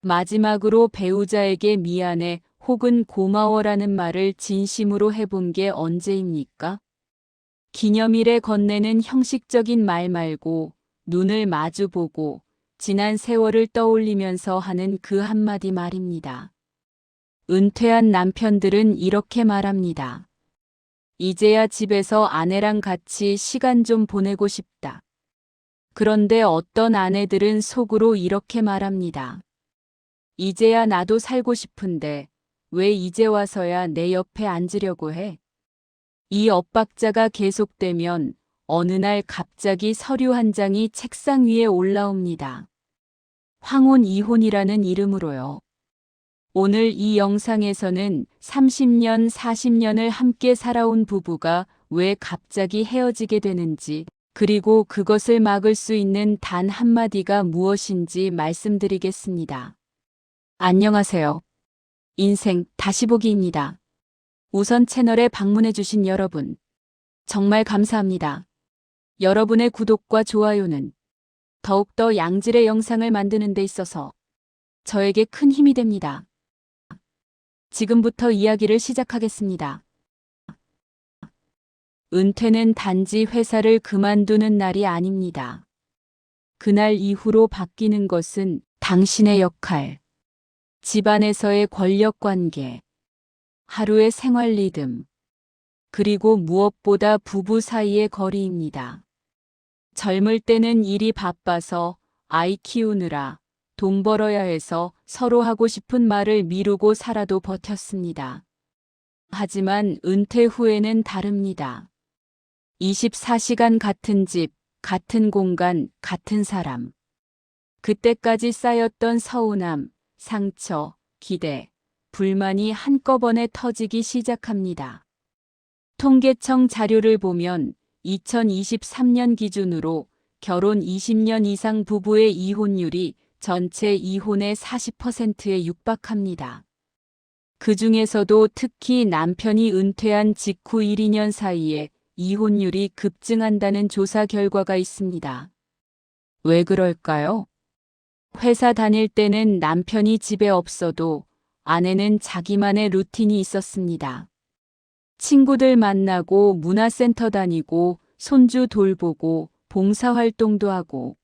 마지막으로 배우자에게 미안해 혹은 고마워라는 말을 진심으로 해본 게 언제입니까? 기념일에 건네는 형식적인 말 말고 눈을 마주보고 지난 세월을 떠올리면서 하는 그 한마디 말입니다. 은퇴한 남편들은 이렇게 말합니다. 이제야 집에서 아내랑 같이 시간 좀 보내고 싶다. 그런데 어떤 아내들은 속으로 이렇게 말합니다. 이제야 나도 살고 싶은데 왜 이제 와서야 내 옆에 앉으려고 해? 이 엇박자가 계속되면 어느 날 갑자기 서류 한 장이 책상 위에 올라옵니다. 황혼 이혼이라는 이름으로요. 오늘 이 영상에서는 30년, 40년을 함께 살아온 부부가 왜 갑자기 헤어지게 되는지, 그리고 그것을 막을 수 있는 단 한마디가 무엇인지 말씀드리겠습니다. 안녕하세요. 인생 다시 보기입니다. 우선 채널에 방문해주신 여러분, 정말 감사합니다. 여러분의 구독과 좋아요는 더욱더 양질의 영상을 만드는 데 있어서 저에게 큰 힘이 됩니다. 지금부터 이야기를 시작하겠습니다. 은퇴는 단지 회사를 그만두는 날이 아닙니다. 그날 이후로 바뀌는 것은 당신의 역할, 집안에서의 권력 관계, 하루의 생활 리듬, 그리고 무엇보다 부부 사이의 거리입니다. 젊을 때는 일이 바빠서 아이 키우느라 돈 벌어야 해서 서로 하고 싶은 말을 미루고 살아도 버텼습니다. 하지만 은퇴 후에는 다릅니다. 24시간 같은 집, 같은 공간, 같은 사람. 그때까지 쌓였던 서운함, 상처, 기대, 불만이 한꺼번에 터지기 시작합니다. 통계청 자료를 보면 2023년 기준으로 결혼 20년 이상 부부의 이혼율이 전체 이혼의 40%에 육박합니다. 그 중에서도 특히 남편이 은퇴한 직후 1, 2년 사이에 이혼율이 급증한다는 조사 결과가 있습니다. 왜 그럴까요? 회사 다닐 때는 남편이 집에 없어도 아내는 자기만의 루틴이 있었습니다. 친구들 만나고 문화센터 다니고 손주 돌보고 봉사활동도 하고.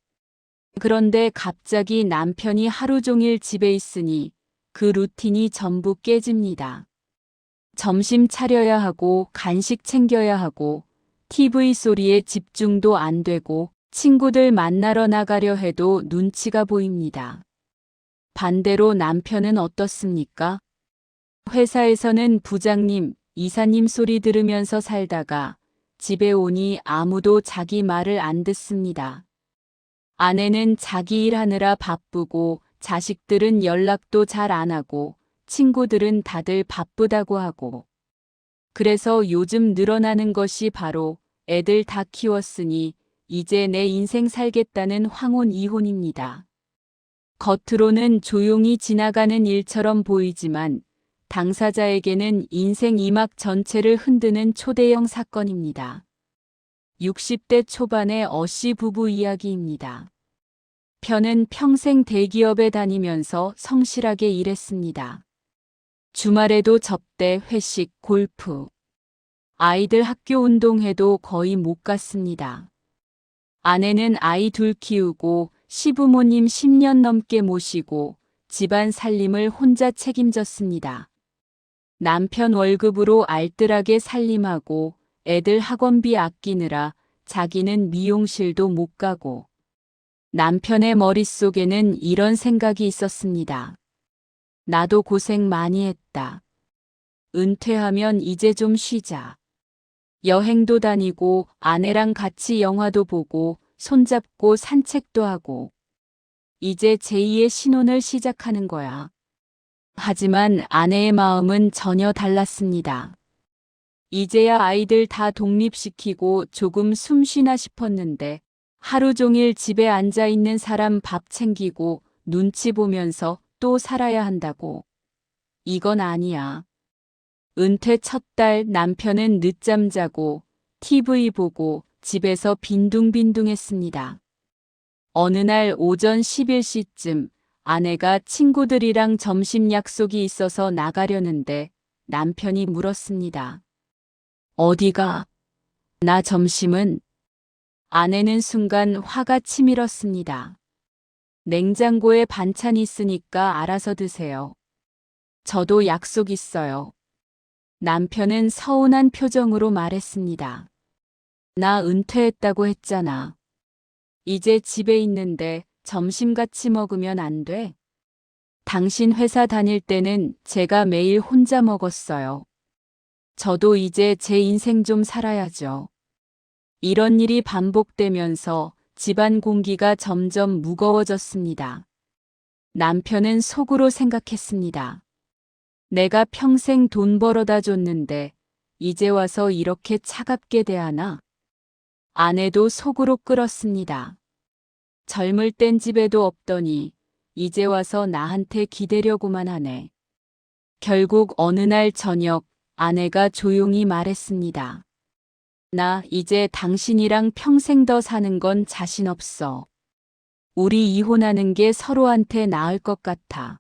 그런데 갑자기 남편이 하루 종일 집에 있으니 그 루틴이 전부 깨집니다. 점심 차려야 하고 간식 챙겨야 하고 TV 소리에 집중도 안 되고 친구들 만나러 나가려 해도 눈치가 보입니다. 반대로 남편은 어떻습니까? 회사에서는 부장님, 이사님 소리 들으면서 살다가 집에 오니 아무도 자기 말을 안 듣습니다. 아내는 자기 일하느라 바쁘고 자식들은 연락도 잘 안 하고 친구들은 다들 바쁘다고 하고. 그래서 요즘 늘어나는 것이 바로 애들 다 키웠으니 이제 내 인생 살겠다는 황혼 이혼입니다. 겉으로는 조용히 지나가는 일처럼 보이지만 당사자에게는 인생 이막 전체를 흔드는 초대형 사건입니다. 60대 초반의 어씨 부부 이야기입니다. 편은 평생 대기업에 다니면서 성실하게 일했습니다. 주말에도 접대, 회식, 골프. 아이들 학교 운동회도 거의 못 갔습니다. 아내는 아이 둘 키우고 시부모님 10년 넘게 모시고 집안 살림을 혼자 책임졌습니다. 남편 월급으로 알뜰하게 살림하고 애들 학원비 아끼느라 자기는 미용실도 못 가고. 남편의 머릿속에는 이런 생각이 있었습니다. 나도 고생 많이 했다. 은퇴하면 이제 좀 쉬자. 여행도 다니고 아내랑 같이 영화도 보고 손잡고 산책도 하고. 이제 제2의 신혼을 시작하는 거야. 하지만 아내의 마음은 전혀 달랐습니다. 이제야 아이들 다 독립시키고 조금 숨 쉬나 싶었는데 하루 종일 집에 앉아 있는 사람 밥 챙기고 눈치 보면서 또 살아야 한다고. 이건 아니야. 은퇴 첫 달 남편은 늦잠 자고 TV 보고 집에서 빈둥빈둥했습니다. 어느 날 오전 11시쯤 아내가 친구들이랑 점심 약속이 있어서 나가려는데 남편이 물었습니다. 어디가? 나 점심은? 아내는 순간 화가 치밀었습니다. 냉장고에 반찬 있으니까 알아서 드세요. 저도 약속 있어요. 남편은 서운한 표정으로 말했습니다. 나 은퇴했다고 했잖아. 이제 집에 있는데 점심 같이 먹으면 안 돼? 당신 회사 다닐 때는 제가 매일 혼자 먹었어요. 저도 이제 제 인생 좀 살아야죠. 이런 일이 반복되면서 집안 공기가 점점 무거워졌습니다. 남편은 속으로 생각했습니다. 내가 평생 돈 벌어다 줬는데 이제 와서 이렇게 차갑게 대하나? 아내도 속으로 끓었습니다. 젊을 땐 집에도 없더니 이제 와서 나한테 기대려고만 하네. 결국 어느 날 저녁 아내가 조용히 말했습니다. 나 이제 당신이랑 평생 더 사는 건 자신 없어. 우리 이혼하는 게 서로한테 나을 것 같아.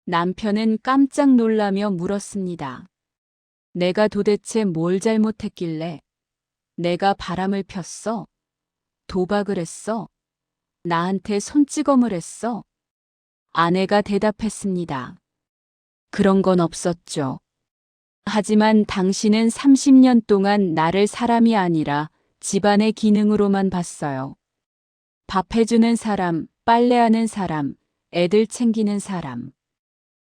남편은 깜짝 놀라며 물었습니다. 내가 도대체 뭘 잘못했길래? 내가 바람을 폈어? 도박을 했어? 나한테 손찌검을 했어? 아내가 대답했습니다. 그런 건 없었죠. 하지만 당신은 30년 동안 나를 사람이 아니라 집안의 기능으로만 봤어요. 밥 해주는 사람, 빨래하는 사람, 애들 챙기는 사람.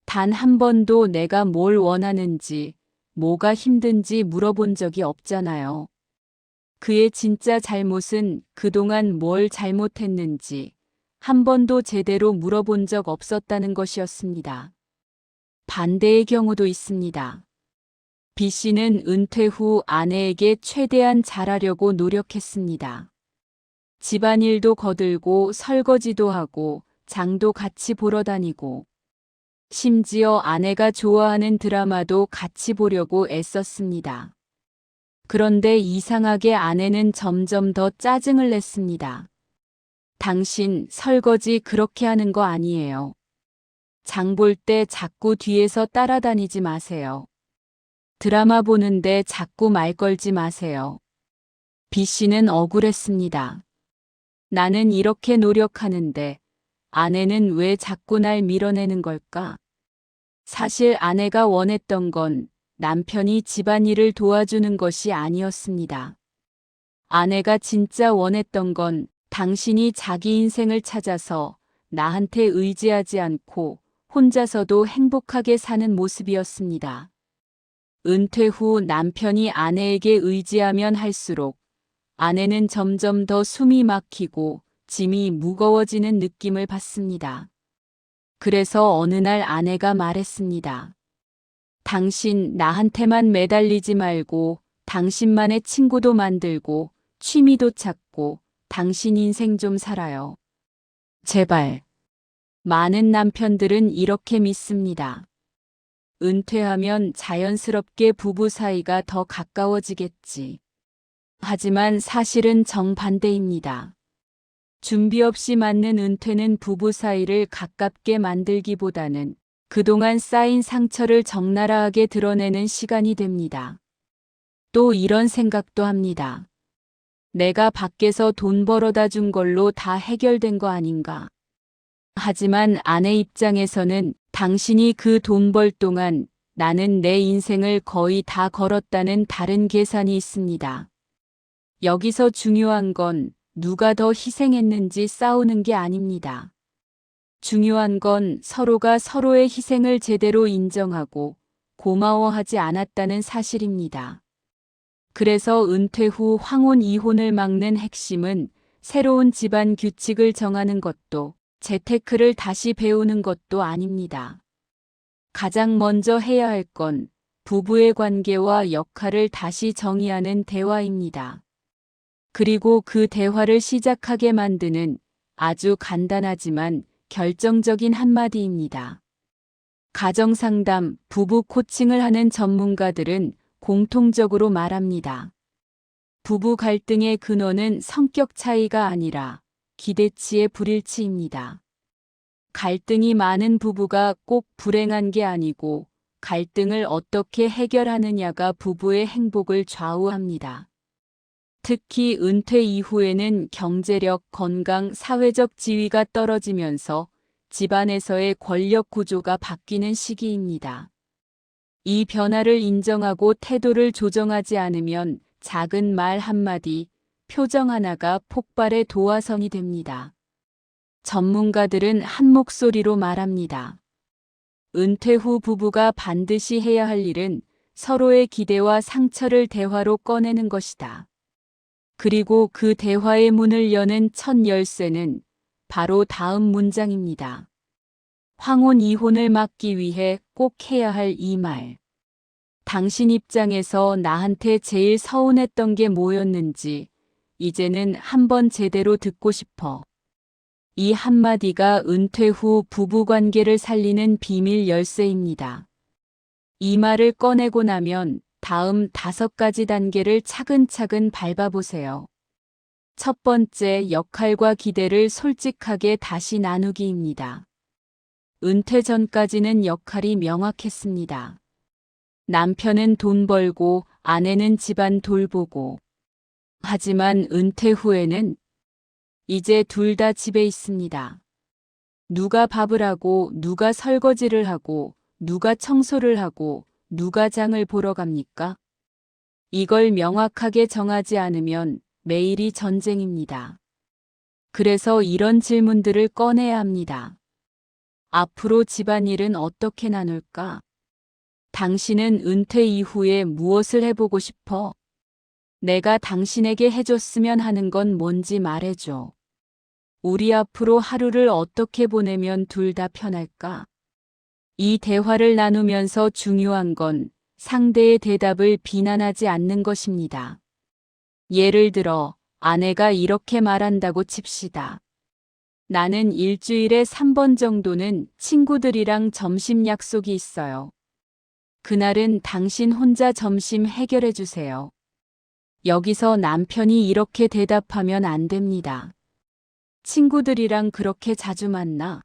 단 한 번도 내가 뭘 원하는지, 뭐가 힘든지 물어본 적이 없잖아요. 그의 진짜 잘못은 그동안 뭘 잘못했는지 한 번도 제대로 물어본 적 없었다는 것이었습니다. 반대의 경우도 있습니다. B 씨는 은퇴 후 아내에게 최대한 잘하려고 노력했습니다. 집안일도 거들고 설거지도 하고 장도 같이 보러 다니고 심지어 아내가 좋아하는 드라마도 같이 보려고 애썼습니다. 그런데 이상하게 아내는 점점 더 짜증을 냈습니다. 당신 설거지 그렇게 하는 거 아니에요. 장 볼 때 자꾸 뒤에서 따라다니지 마세요. 드라마 보는데 자꾸 말 걸지 마세요. B 씨는 억울했습니다. 나는 이렇게 노력하는데 아내는 왜 자꾸 날 밀어내는 걸까? 사실 아내가 원했던 건 남편이 집안일을 도와주는 것이 아니었습니다. 아내가 진짜 원했던 건 당신이 자기 인생을 찾아서 나한테 의지하지 않고 혼자서도 행복하게 사는 모습이었습니다. 은퇴 후 남편이 아내에게 의지하면 할수록 아내는 점점 더 숨이 막히고 짐이 무거워지는 느낌을 받습니다. 그래서 어느 날 아내가 말했습니다. 당신 나한테만 매달리지 말고 당신만의 친구도 만들고 취미도 찾고 당신 인생 좀 살아요. 제발. 많은 남편들은 이렇게 믿습니다. 은퇴하면 자연스럽게 부부 사이가 더 가까워지겠지. 하지만 사실은 정반대입니다. 준비 없이 맞는 은퇴는 부부 사이를 가깝게 만들기보다는 그동안 쌓인 상처를 적나라하게 드러내는 시간이 됩니다. 또 이런 생각도 합니다. 내가 밖에서 돈 벌어다 준 걸로 다 해결된 거 아닌가. 하지만 아내 입장에서는 당신이 그 돈 벌 동안 나는 내 인생을 거의 다 걸었다는 다른 계산이 있습니다. 여기서 중요한 건 누가 더 희생했는지 싸우는 게 아닙니다. 중요한 건 서로가 서로의 희생을 제대로 인정하고 고마워하지 않았다는 사실입니다. 그래서 은퇴 후 황혼 이혼을 막는 핵심은 새로운 집안 규칙을 정하는 것도 재테크를 다시 배우는 것도 아닙니다. 가장 먼저 해야 할 건 부부의 관계와 역할을 다시 정의하는 대화입니다. 그리고 그 대화를 시작하게 만드는 아주 간단하지만 결정적인 한마디입니다. 가정상담, 부부 코칭을 하는 전문가들은 공통적으로 말합니다. 부부 갈등의 근원은 성격 차이가 아니라 기대치의 불일치입니다. 갈등이 많은 부부가 꼭 불행한 게 아니고 갈등을 어떻게 해결하느냐가 부부의 행복을 좌우합니다. 특히 은퇴 이후에는 경제력, 건강, 사회적 지위가 떨어지면서 집안에서의 권력 구조가 바뀌는 시기입니다. 이 변화를 인정하고 태도를 조정하지 않으면 작은 말 한마디, 표정 하나가 폭발의 도화선이 됩니다. 전문가들은 한 목소리로 말합니다. 은퇴 후 부부가 반드시 해야 할 일은 서로의 기대와 상처를 대화로 꺼내는 것이다. 그리고 그 대화의 문을 여는 첫 열쇠는 바로 다음 문장입니다. 황혼 이혼을 막기 위해 꼭 해야 할 이 말. 당신 입장에서 나한테 제일 서운했던 게 뭐였는지 이제는 한번 제대로 듣고 싶어. 이 한마디가 은퇴 후 부부관계를 살리는 비밀 열쇠입니다. 이 말을 꺼내고 나면 다음 5가지 단계를 차근차근 밟아보세요. 첫 번째, 역할과 기대를 솔직하게 다시 나누기입니다. 은퇴 전까지는 역할이 명확했습니다. 남편은 돈 벌고 아내는 집안 돌보고. 하지만 은퇴 후에는 이제 둘 다 집에 있습니다. 누가 밥을 하고 누가 설거지를 하고 누가 청소를 하고 누가 장을 보러 갑니까? 이걸 명확하게 정하지 않으면 매일이 전쟁입니다. 그래서 이런 질문들을 꺼내야 합니다. 앞으로 집안일은 어떻게 나눌까? 당신은 은퇴 이후에 무엇을 해보고 싶어? 내가 당신에게 해줬으면 하는 건 뭔지 말해줘. 우리 앞으로 하루를 어떻게 보내면 둘 다 편할까? 이 대화를 나누면서 중요한 건 상대의 대답을 비난하지 않는 것입니다. 예를 들어, 아내가 이렇게 말한다고 칩시다. 나는 일주일에 3번 정도는 친구들이랑 점심 약속이 있어요. 그날은 당신 혼자 점심 해결해 주세요. 여기서 남편이 이렇게 대답하면 안 됩니다. 친구들이랑 그렇게 자주 만나?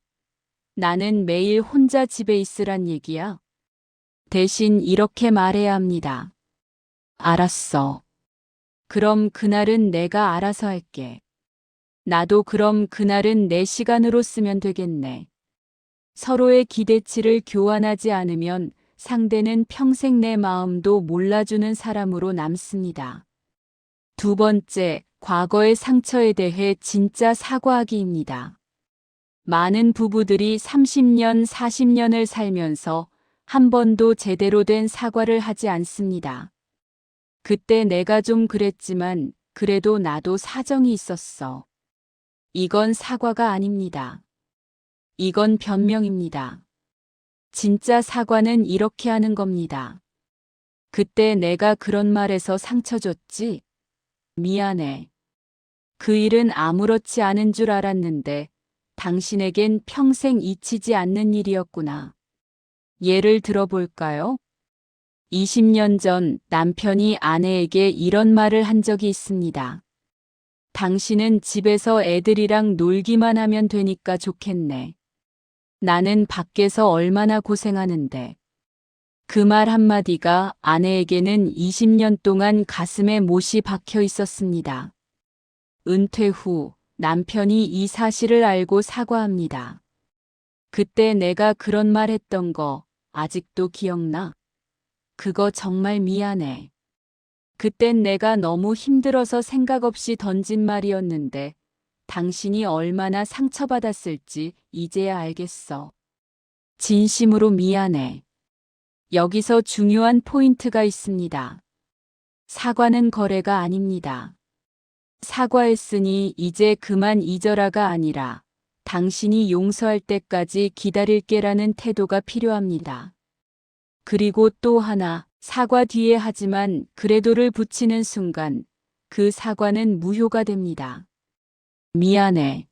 나는 매일 혼자 집에 있으란 얘기야. 대신 이렇게 말해야 합니다. 알았어. 그럼 그날은 내가 알아서 할게. 나도 그럼 그날은 내 시간으로 쓰면 되겠네. 서로의 기대치를 교환하지 않으면 상대는 평생 내 마음도 몰라주는 사람으로 남습니다. 두 번째, 과거의 상처에 대해 진짜 사과하기입니다. 많은 부부들이 30년, 40년을 살면서 한 번도 제대로 된 사과를 하지 않습니다. 그때 내가 좀 그랬지만 그래도 나도 사정이 있었어. 이건 사과가 아닙니다. 이건 변명입니다. 진짜 사과는 이렇게 하는 겁니다. 그때 내가 그런 말해서 상처 줬지? 미안해. 그 일은 아무렇지 않은 줄 알았는데 당신에겐 평생 잊히지 않는 일이었구나. 예를 들어볼까요? 20년 전 남편이 아내에게 이런 말을 한 적이 있습니다. 당신은 집에서 애들이랑 놀기만 하면 되니까 좋겠네. 나는 밖에서 얼마나 고생하는데. 그 말 한마디가 아내에게는 20년 동안 가슴에 못이 박혀 있었습니다. 은퇴 후 남편이 이 사실을 알고 사과합니다. 그때 내가 그런 말 했던 거 아직도 기억나? 그거 정말 미안해. 그땐 내가 너무 힘들어서 생각 없이 던진 말이었는데 당신이 얼마나 상처받았을지 이제야 알겠어. 진심으로 미안해. 여기서 중요한 포인트가 있습니다. 사과는 거래가 아닙니다. 사과했으니 이제 그만 잊어라가 아니라 당신이 용서할 때까지 기다릴게라는 태도가 필요합니다. 그리고 또 하나, 사과 뒤에 하지만 그래도를 붙이는 순간 그 사과는 무효가 됩니다. 미안해.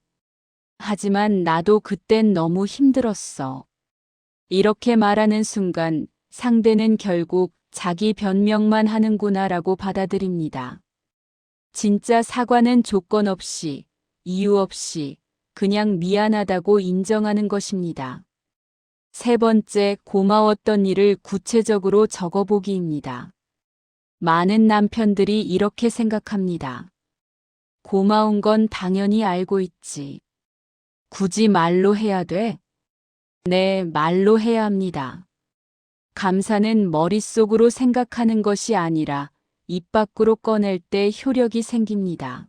하지만 나도 그땐 너무 힘들었어. 이렇게 말하는 순간 상대는 결국 자기 변명만 하는구나라고 받아들입니다. 진짜 사과는 조건 없이, 이유 없이, 그냥 미안하다고 인정하는 것입니다. 세 번째, 고마웠던 일을 구체적으로 적어보기입니다. 많은 남편들이 이렇게 생각합니다. 고마운 건 당연히 알고 있지. 굳이 말로 해야 돼? 네, 말로 해야 합니다. 감사는 머릿속으로 생각하는 것이 아니라 입 밖으로 꺼낼 때 효력이 생깁니다.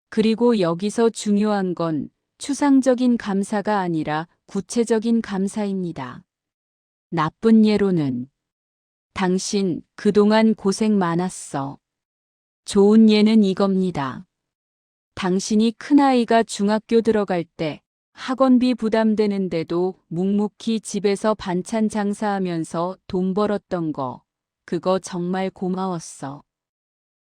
그리고 여기서 중요한 건 추상적인 감사가 아니라 구체적인 감사입니다. 나쁜 예로는 당신 그동안 고생 많았어. 좋은 예는 이겁니다. 당신이 큰아이가 중학교 들어갈 때 학원비 부담되는데도 묵묵히 집에서 반찬 장사하면서 돈 벌었던 거, 그거 정말 고마웠어.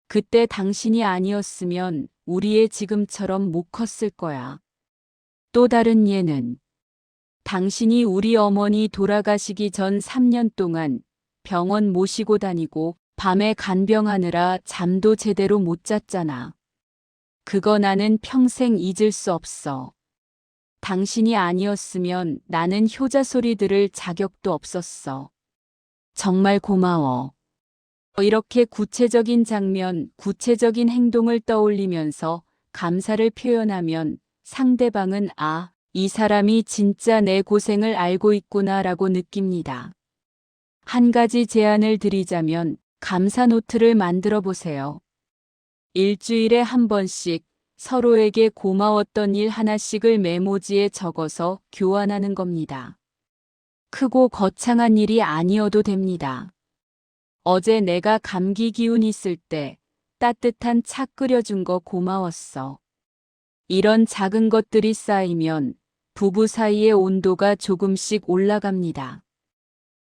그때 당신이 아니었으면 우리의 지금처럼 못 컸을 거야. 또 다른 예는 당신이 우리 어머니 돌아가시기 전 3년 동안 병원 모시고 다니고 밤에 간병하느라 잠도 제대로 못 잤잖아. 그거 나는 평생 잊을 수 없어. 당신이 아니었으면 나는 효자 소리 들을 자격도 없었어. 정말 고마워. 이렇게 구체적인 장면, 구체적인 행동을 떠올리면서 감사를 표현하면 상대방은 아, 이 사람이 진짜 내 고생을 알고 있구나라고 느낍니다. 한 가지 제안을 드리자면 감사 노트를 만들어 보세요. 일주일에 한 번씩 서로에게 고마웠던 일 하나씩을 메모지에 적어서 교환하는 겁니다. 크고 거창한 일이 아니어도 됩니다. 어제 내가 감기 기운 있을 때 따뜻한 차 끓여준 거 고마웠어. 이런 작은 것들이 쌓이면 부부 사이의 온도가 조금씩 올라갑니다.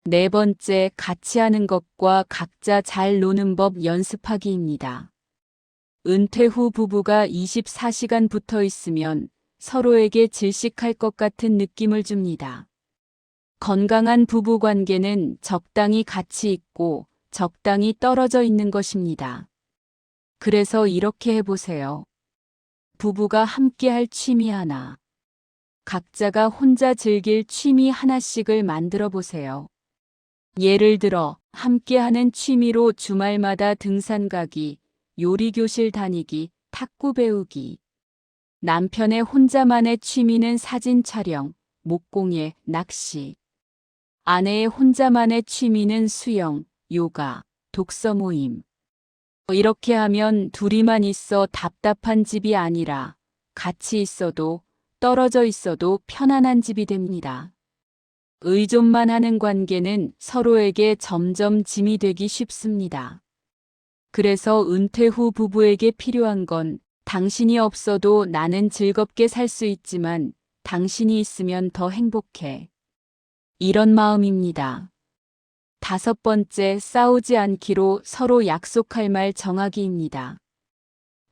네 번째, 같이 하는 것과 각자 잘 노는 법 연습하기입니다. 은퇴 후 부부가 24시간 붙어 있으면 서로에게 질식할 것 같은 느낌을 줍니다. 건강한 부부 관계는 적당히 같이 있고 적당히 떨어져 있는 것입니다. 그래서 이렇게 해보세요. 부부가 함께 할 취미 하나. 각자가 혼자 즐길 취미 하나씩을 만들어 보세요. 예를 들어, 함께 하는 취미로 주말마다 등산 가기, 요리 교실 다니기, 탁구 배우기. 남편의 혼자만의 취미는 사진 촬영, 목공예, 낚시. 아내의 혼자만의 취미는 수영, 요가, 독서 모임. 이렇게 하면 둘이만 있어 답답한 집이 아니라 같이 있어도 떨어져 있어도 편안한 집이 됩니다. 의존만 하는 관계는 서로에게 점점 짐이 되기 쉽습니다. 그래서 은퇴 후 부부에게 필요한 건 당신이 없어도 나는 즐겁게 살 수 있지만 당신이 있으면 더 행복해. 이런 마음입니다. 다섯 번째, 싸우지 않기로 서로 약속할 말 정하기입니다.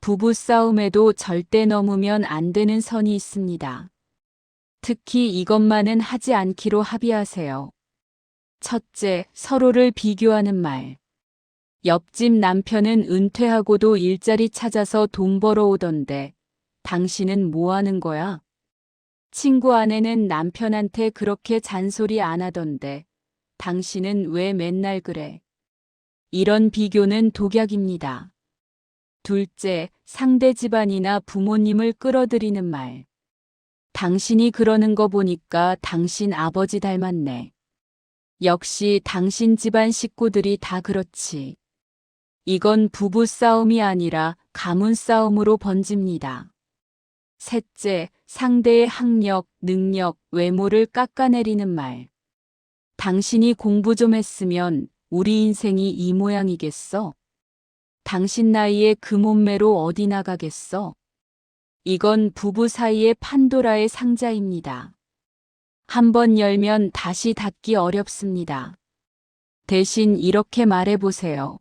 부부 싸움에도 절대 넘으면 안 되는 선이 있습니다. 특히 이것만은 하지 않기로 합의하세요. 첫째, 서로를 비교하는 말. 옆집 남편은 은퇴하고도 일자리 찾아서 돈 벌어오던데 당신은 뭐 하는 거야? 친구 아내는 남편한테 그렇게 잔소리 안 하던데 당신은 왜 맨날 그래? 이런 비교는 독약입니다. 둘째, 상대 집안이나 부모님을 끌어들이는 말. 당신이 그러는 거 보니까 당신 아버지 닮았네. 역시 당신 집안 식구들이 다 그렇지. 이건 부부 싸움이 아니라 가문 싸움으로 번집니다. 셋째, 상대의 학력, 능력, 외모를 깎아내리는 말. 당신이 공부 좀 했으면 우리 인생이 이 모양이겠어? 당신 나이에 그 몸매로 어디 나가겠어? 이건 부부 사이의 판도라의 상자입니다. 한번 열면 다시 닫기 어렵습니다. 대신 이렇게 말해보세요.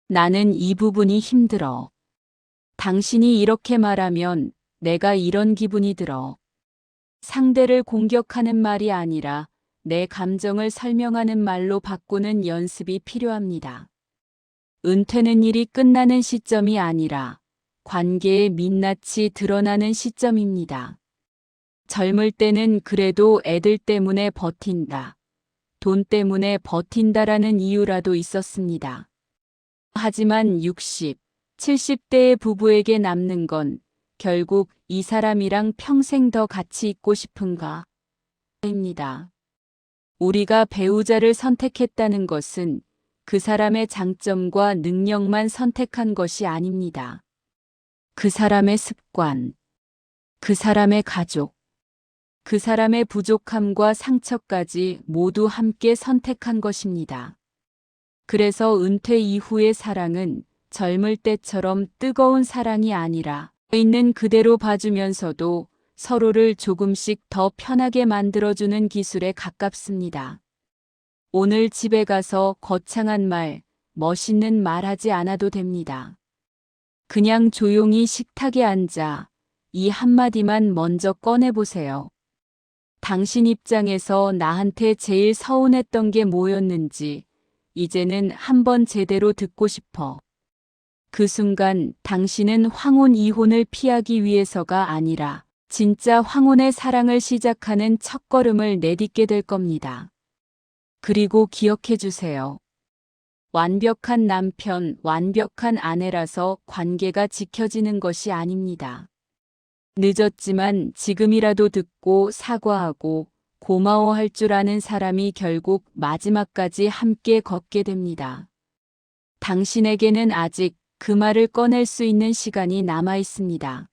나는 이 부분이 힘들어. 당신이 이렇게 말하면 내가 이런 기분이 들어. 상대를 공격하는 말이 아니라 내 감정을 설명하는 말로 바꾸는 연습이 필요합니다. 은퇴는 일이 끝나는 시점이 아니라 관계의 민낯이 드러나는 시점입니다. 젊을 때는 그래도 애들 때문에 버틴다. 돈 때문에 버틴다라는 이유라도 있었습니다. 하지만 60, 70대의 부부에게 남는 건 결국 이 사람이랑 평생 더 같이 있고 싶은가? 입니다. 우리가 배우자를 선택했다는 것은 그 사람의 장점과 능력만 선택한 것이 아닙니다. 그 사람의 습관, 그 사람의 가족, 그 사람의 부족함과 상처까지 모두 함께 선택한 것입니다. 그래서 은퇴 이후의 사랑은 젊을 때처럼 뜨거운 사랑이 아니라 있는 그대로 봐주면서도 서로를 조금씩 더 편하게 만들어주는 기술에 가깝습니다. 오늘 집에 가서 거창한 말, 멋있는 말 하지 않아도 됩니다. 그냥 조용히 식탁에 앉아 이 한마디만 먼저 꺼내보세요. 당신 입장에서 나한테 제일 서운했던 게 뭐였는지 이제는 한번 제대로 듣고 싶어. 그 순간 당신은 황혼 이혼을 피하기 위해서가 아니라 진짜 황혼의 사랑을 시작하는 첫걸음을 내딛게 될 겁니다. 그리고 기억해 주세요. 완벽한 남편, 완벽한 아내라서 관계가 지켜지는 것이 아닙니다. 늦었지만 지금이라도 듣고 사과하고 고마워할 줄 아는 사람이 결국 마지막까지 함께 걷게 됩니다. 당신에게는 아직 그 말을 꺼낼 수 있는 시간이 남아 있습니다.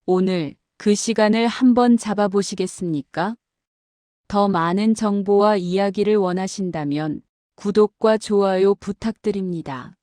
오늘 그 시간을 한번 잡아보시겠습니까? 더 많은 정보와 이야기를 원하신다면 구독과 좋아요 부탁드립니다.